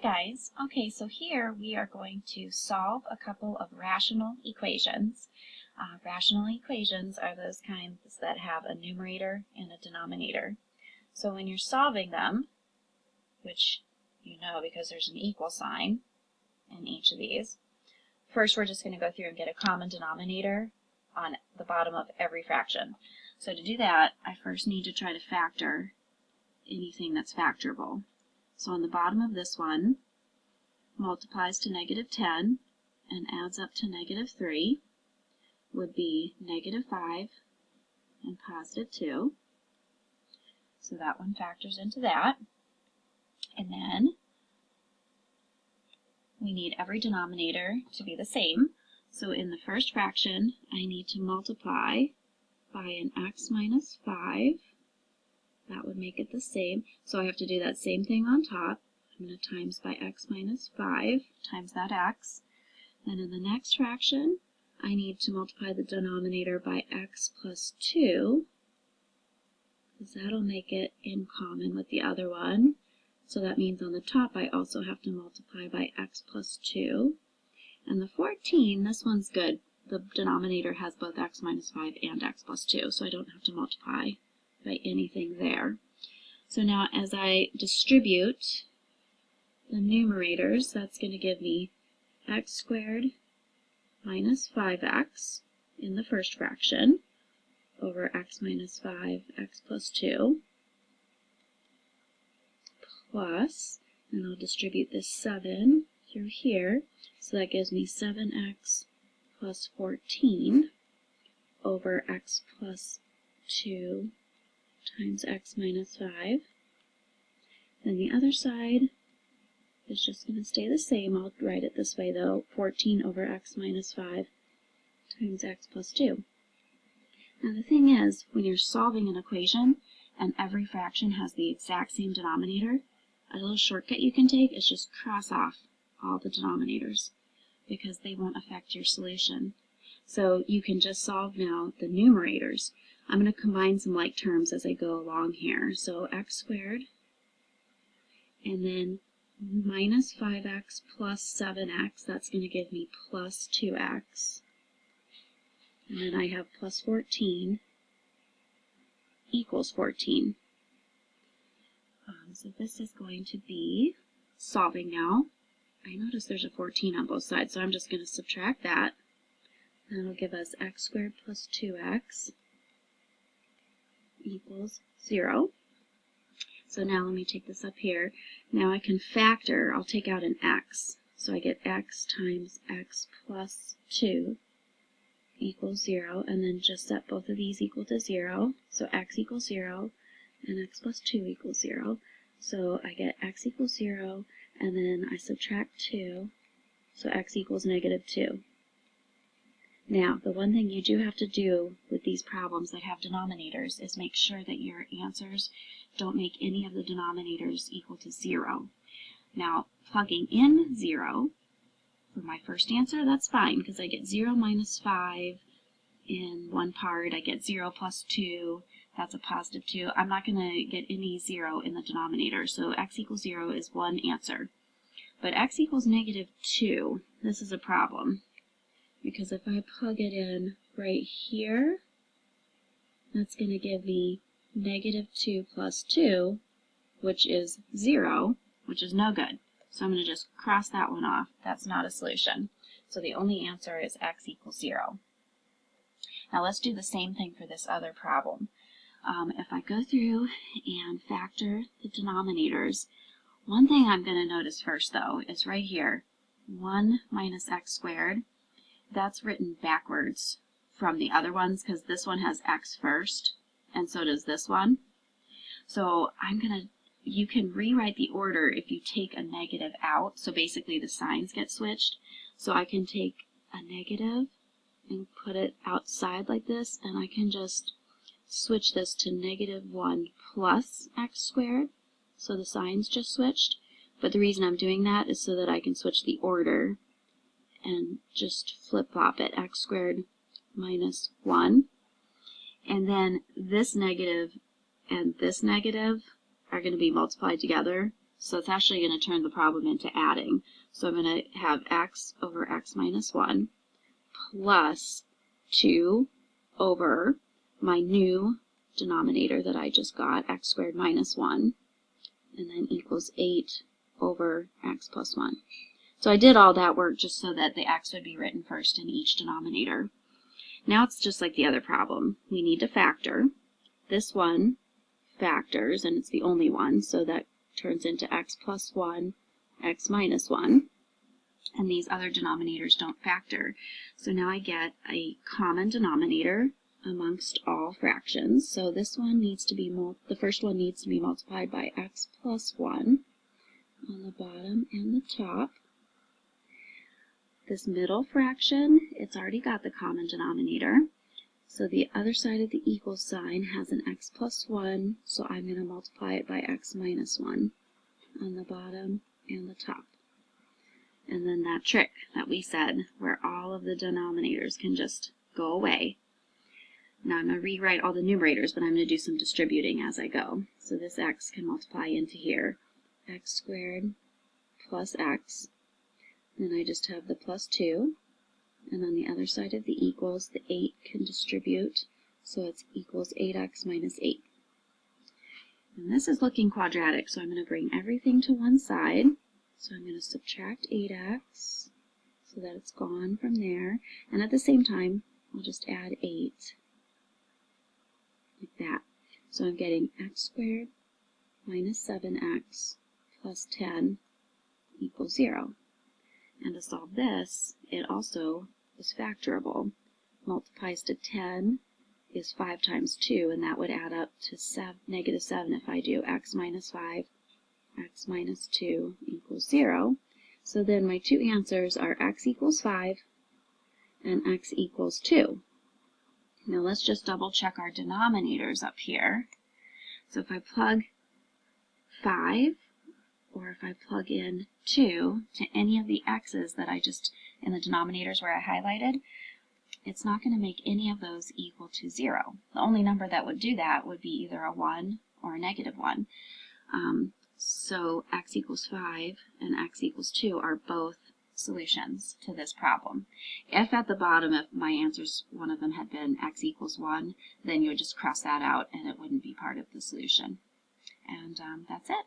Hi guys. Okay, so here we are going to solve a couple of rational equations. Rational equations are those kinds that have a numerator and a denominator. So when you're solving them, which you know because there's an equal sign in each of these, first we're just going to go through and get a common denominator on the bottom of every fraction. So to do that, I first need to try to factor anything that's factorable. So on the bottom of this one, multiplies to -10 and adds up to -3 would be -5 and +2. So that one factors into that. And then we need every denominator to be the same. So in the first fraction, I need to multiply by an x minus 5. That would make it the same. So I have to do that same thing on top. I'm going to times by x minus 5 times that x. Then in the next fraction, I need to multiply the denominator by x plus 2, because that'll make it in common with the other one. So that means on the top I also have to multiply by x plus 2. And the 14, this one's good. The denominator has both x minus 5 and x plus 2, so I don't have to multiply by anything there. So now as I distribute the numerators, that's going to give me x squared minus 5x in the first fraction over x minus 5, x plus 2, plus, and I'll distribute this 7 through here, so that gives me 7x plus 14 over x plus 2 times x minus 5. Then the other side is just going to stay the same. I'll write it this way though, 14 over x minus 5 times x plus 2. Now the thing is, when you're solving an equation and every fraction has the exact same denominator, a little shortcut you can take is just cross off all the denominators because they won't affect your solution. So you can just solve now the numerators. I'm going to combine some like terms as I go along here. So x squared, and then minus 5x plus 7x, that's going to give me plus 2x. And then I have plus 14 equals 14. So this is going to be solving now. I notice there's a 14 on both sides, so I'm just going to subtract that. That'll give us x squared plus 2x equals 0. So now let me take this up here. Now I can factor. I'll take out an x. So I get x times x plus 2 equals 0, and then just set both of these equal to 0. So x equals 0 and x plus 2 equals 0. So I get x equals 0, and then I subtract 2, so x equals -2. Now, the one thing you do have to do with these problems that have denominators is make sure that your answers don't make any of the denominators equal to 0. Now, plugging in 0 for my first answer, that's fine, because I get 0 minus 5 in one part, I get 0 plus 2, that's a positive 2. I'm not going to get any 0 in the denominator, so x equals 0 is one answer. But x equals -2, this is a problem, because if I plug it in right here, that's going to give me -2 plus 2, which is 0, which is no good. So I'm going to just cross that one off. That's not a solution. So the only answer is x equals 0. Now let's do the same thing for this other problem. If I go through and factor the denominators, one thing I'm going to notice first though is right here, 1 minus x squared, that's written backwards from the other ones because this one has x first and so does this one. So you can rewrite the order if you take a negative out, so basically the signs get switched. So I can take a negative and put it outside like this, and I can just switch this to -1 plus x squared, so the signs just switched. But the reason I'm doing that is so that I can switch the order and just flip-flop it, x squared minus 1. And then this negative and this negative are going to be multiplied together, So it's actually going to turn the problem into adding. So I'm going to have x over x minus 1 plus 2 over my new denominator that I just got, x squared minus 1, and then equals 8 over x plus 1. So I did all that work just so that the x would be written first in each denominator. Now it's just like the other problem. We need to factor. This one factors, and it's the only one, so that turns into x plus 1, x minus 1. And these other denominators don't factor. So now I get a common denominator amongst all fractions. So this one needs to be, the first one needs to be multiplied by x plus 1 on the bottom and the top. This middle fraction, it's already got the common denominator. So the other side of the equal sign has an x plus 1, so I'm going to multiply it by x minus 1 on the bottom and the top. And then that trick that we said, where all of the denominators can just go away. Now I'm going to rewrite all the numerators, but I'm going to do some distributing as I go. So this x can multiply into here. X squared plus x. Then I just have the plus 2. And on the other side of the equals, the 8 can distribute. So it's equals 8x minus 8. And this is looking quadratic, so I'm going to bring everything to one side. So I'm going to subtract 8x so that it's gone from there. And at the same time, I'll just add 8 like that. So I'm getting x squared minus 7x plus 10 equals 0. And to solve this, it also is factorable. Multiplies to 10 is 5 times 2, and that would add up to negative 7 if I do x minus 5, x minus 2 equals 0. So then my two answers are x equals 5 and x equals 2. Now let's just double check our denominators up here. So if I plug 5, or if I plug in 2 to any of the x's that I just, in the denominators where I highlighted, it's not going to make any of those equal to 0. The only number that would do that would be either a 1 or a negative 1. So x equals 5 and x equals 2 are both solutions to this problem. If at the bottom, if my answers, one of them had been x equals 1, then you would just cross that out and it wouldn't be part of the solution. And that's it.